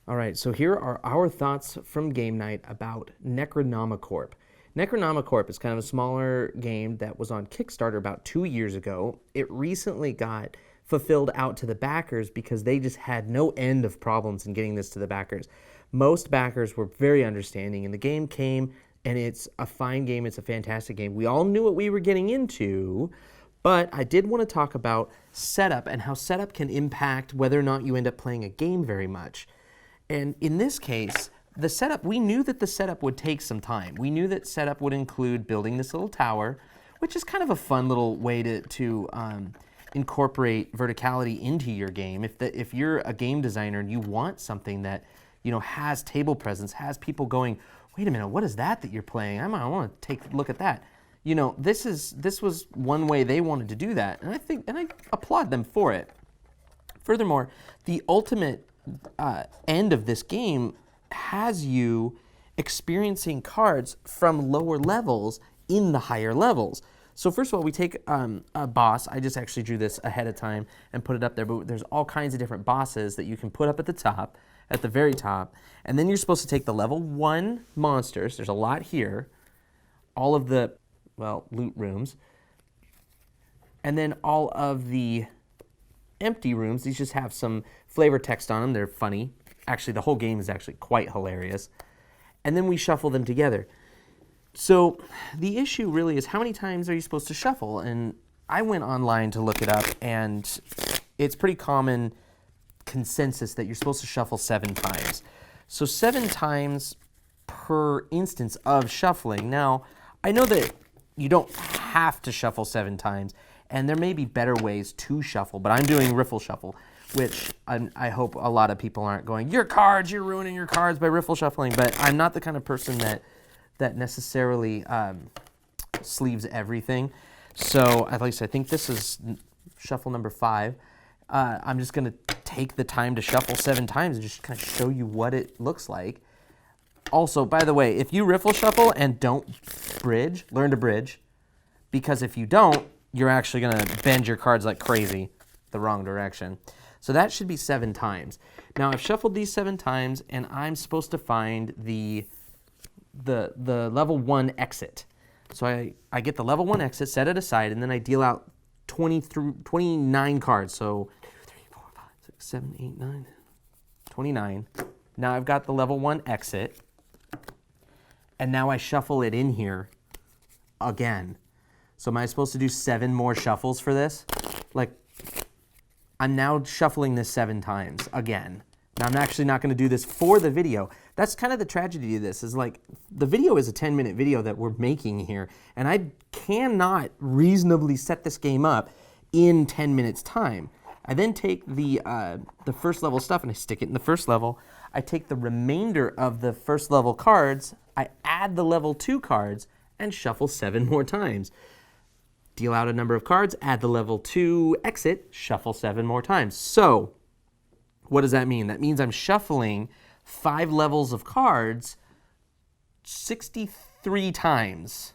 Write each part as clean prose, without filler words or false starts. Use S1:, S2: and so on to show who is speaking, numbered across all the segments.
S1: All right, so here are our thoughts from game night about NecronomiCORP. NecronomiCORP is kind of a smaller game that was on Kickstarter about 2 years ago. It recently got fulfilled out to the backers because they just had no end of problems in getting this to the backers. Most backers were very understanding, and the game came, and it's a fine game. It's a fantastic game. We all knew what we were getting into, but I did want to talk about setup and how setup can impact whether or not you end up playing a game very much. And in this case, the setup, we knew that the setup would take some time. We knew that setup would include building this little tower, which is kind of a fun little way to incorporate verticality into your game. If you're a game designer and you want something that has table presence, has people going, wait a minute, what is that you're playing? I want to take a look at that. This was one way they wanted to do that, and I applaud them for it. Furthermore, the ultimate end of this game has you experiencing cards from lower levels in the higher levels. So first of all, we take a boss. I just actually drew this ahead of time and put it up there, but there's all kinds of different bosses that you can put up at the top, at the very top, and then you're supposed to take the level 1 monsters. There's a lot here. All of the, loot rooms, and then all of the empty rooms. These just have some flavor text on them. They're funny. Actually, the whole game is actually quite hilarious. And then we shuffle them together. So the issue really is, how many times are you supposed to shuffle? And I went online to look it up, and it's pretty common consensus that you're supposed to shuffle 7 times. So 7 times per instance of shuffling. Now, I know that you don't have to shuffle 7 times, and there may be better ways to shuffle, but I'm doing riffle shuffle, which I hope a lot of people aren't going, you're ruining your cards by riffle shuffling, but I'm not the kind of person that necessarily sleeves everything. So at least I think this is shuffle number 5. I'm just going to take the time to shuffle 7 times and just kind of show you what it looks like. Also, by the way, if you riffle shuffle and don't bridge, learn to bridge, because if you don't, you're actually going to bend your cards like crazy the wrong direction. So that should be 7 times. Now, I've shuffled these 7 times, and I'm supposed to find the level 1 exit. So I get the level 1 exit, set it aside, and then I deal out 29 cards. So 2, 3, 4, 5, 6, 7, 8, 9, 29. Now I've got the level 1 exit, and now I shuffle it in here again. So am I supposed to do 7 more shuffles for this? Like, I'm now shuffling this 7 times again. Now, I'm actually not going to do this for the video. That's kind of the tragedy of this, is like, the video is a 10-minute video that we're making here, and I cannot reasonably set this game up in 10 minutes time. I then take the first level stuff and I stick it in the first level. I take the remainder of the first level cards, I add the level 2 cards, and shuffle 7 more times. Deal out a number of cards, add the level 2 exit, shuffle 7 more times. So, what does that mean? That means I'm shuffling 5 levels of cards 63 times.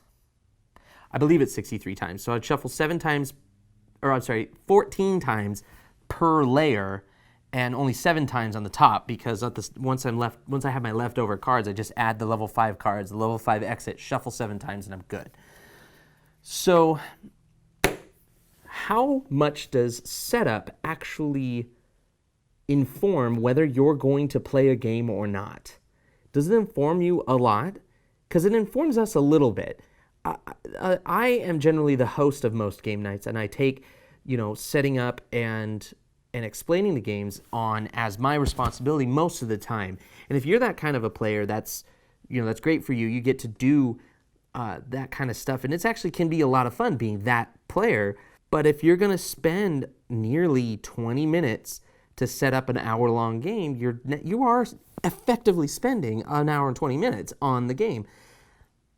S1: I believe it's 63 times. So I'd shuffle 14 times per layer, and only 7 times on the top, because once I have my leftover cards, I just add the level 5 cards, the level 5 exit, shuffle 7 times, and I'm good. So, how much does setup actually inform whether you're going to play a game or not? Does it inform you a lot? Because it informs us a little bit. I am generally the host of most game nights, and I take, setting up and explaining the games on as my responsibility most of the time. And if you're that kind of a player, that's great for you. You get to do that kind of stuff, and it's actually can be a lot of fun being that player. But if you're going to spend nearly 20 minutes to set up an hour-long game, you are effectively spending an hour and 20 minutes on the game.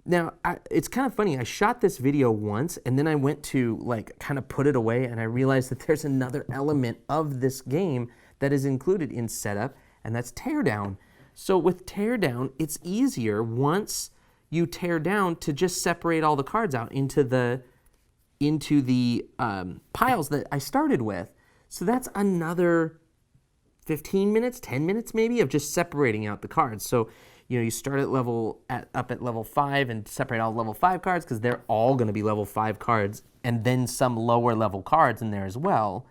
S1: Now, it's kind of funny. I shot this video once, and then I went to kind of put it away, and I realized that there's another element of this game that is included in setup, and that's teardown. So with teardown, it's easier once you tear down to just separate all the cards out into the piles that I started with. So that's another 15 minutes, 10 minutes maybe, of just separating out the cards. So, you start at up at level 5 and separate all level 5 cards because they're all going to be level 5 cards, and then some lower level cards in there as well,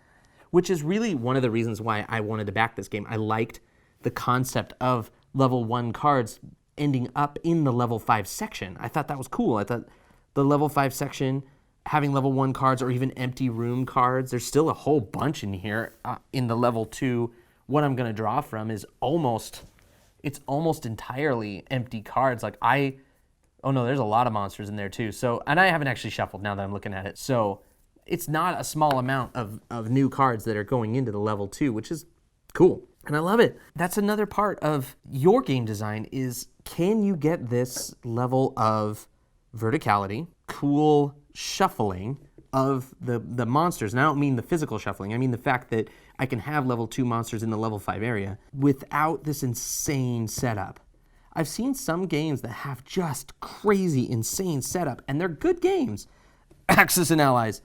S1: which is really one of the reasons why I wanted to back this game. I liked the concept of level 1 cards ending up in the level 5 section. I thought that was cool. I thought the level 5 section having level 1 cards or even empty room cards, there's still a whole bunch in here. In the level 2, what I'm going to draw from is almost entirely empty cards. Oh no, there's a lot of monsters in there too. So, and I haven't actually shuffled now that I'm looking at it. So it's not a small amount of new cards that are going into the level 2, which is cool. And I love it. That's another part of your game design is, can you get this level of verticality, cool shuffling of the monsters? And I don't mean the physical shuffling. I mean the fact that I can have level 2 monsters in the level 5 area without this insane setup. I've seen some games that have just crazy, insane setup, and they're good games, Axis and Allies,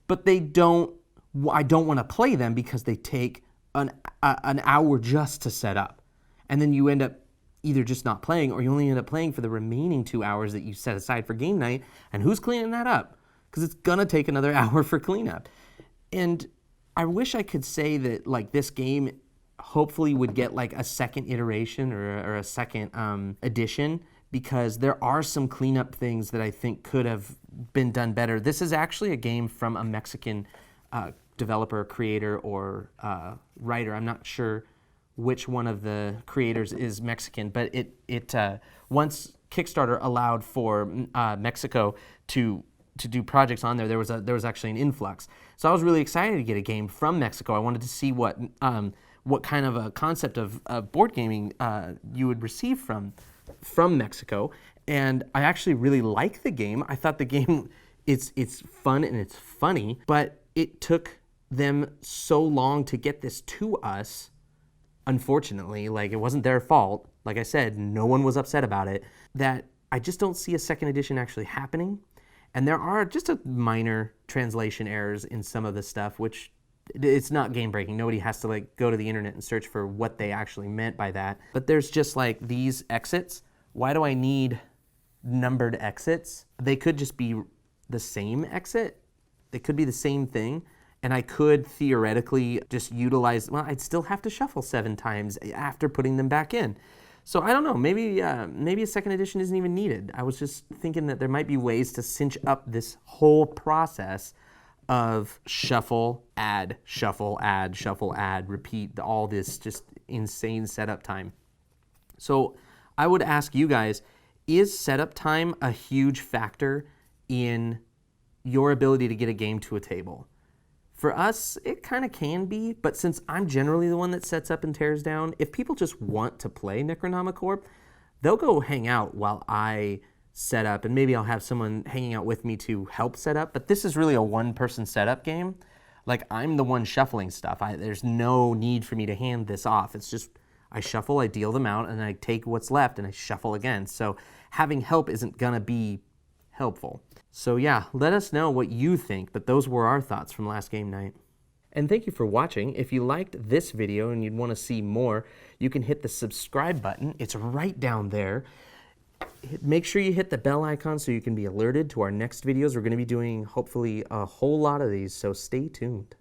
S1: but I don't want to play them because they take an hour just to set up. And then you end up either just not playing, or you only end up playing for the remaining 2 hours that you set aside for game night, and who's cleaning that up? Because it's going to take another hour for cleanup. And I wish I could say that this game hopefully would get a second iteration or a second edition, because there are some cleanup things that I think could have been done better. This is actually a game from a Mexican developer, creator, or writer. I'm not sure which one of the creators is Mexican, but it once Kickstarter allowed for Mexico to do projects on there was actually an influx. So I was really excited to get a game from Mexico. I wanted to see what kind of a concept of board gaming you would receive from Mexico, and I actually really like the game. I thought the game it's fun and it's funny, but it took them so long to get this to us. Unfortunately, it wasn't their fault. Like I said, no one was upset about it. That I just don't see a second edition actually happening. And there are just a minor translation errors in some of the stuff, which it's not game breaking. Nobody has to go to the internet and search for what they actually meant by that. But there's just these exits. Why do I need numbered exits? They could just be the same exit. They could be the same thing. And I could theoretically just utilize, I'd still have to shuffle 7 times after putting them back in. So I don't know, maybe a second edition isn't even needed. I was just thinking that there might be ways to cinch up this whole process of shuffle, add, shuffle, add, shuffle, add, repeat, all this just insane setup time. So I would ask you guys, is setup time a huge factor in your ability to get a game to a table? For us, it kind of can be, but since I'm generally the one that sets up and tears down, if people just want to play Necronomicorp, they'll go hang out while I set up, and maybe I'll have someone hanging out with me to help set up, but this is really a one-person setup game. I'm the one shuffling stuff. There's no need for me to hand this off. It's just, I shuffle, I deal them out, and I take what's left, and I shuffle again. So having help isn't gonna be helpful. So yeah, let us know what you think, but those were our thoughts from last game night. And thank you for watching. If you liked this video and you'd want to see more, you can hit the subscribe button. It's right down there. Make sure you hit the bell icon so you can be alerted to our next videos. We're going to be doing, hopefully, a whole lot of these, so stay tuned.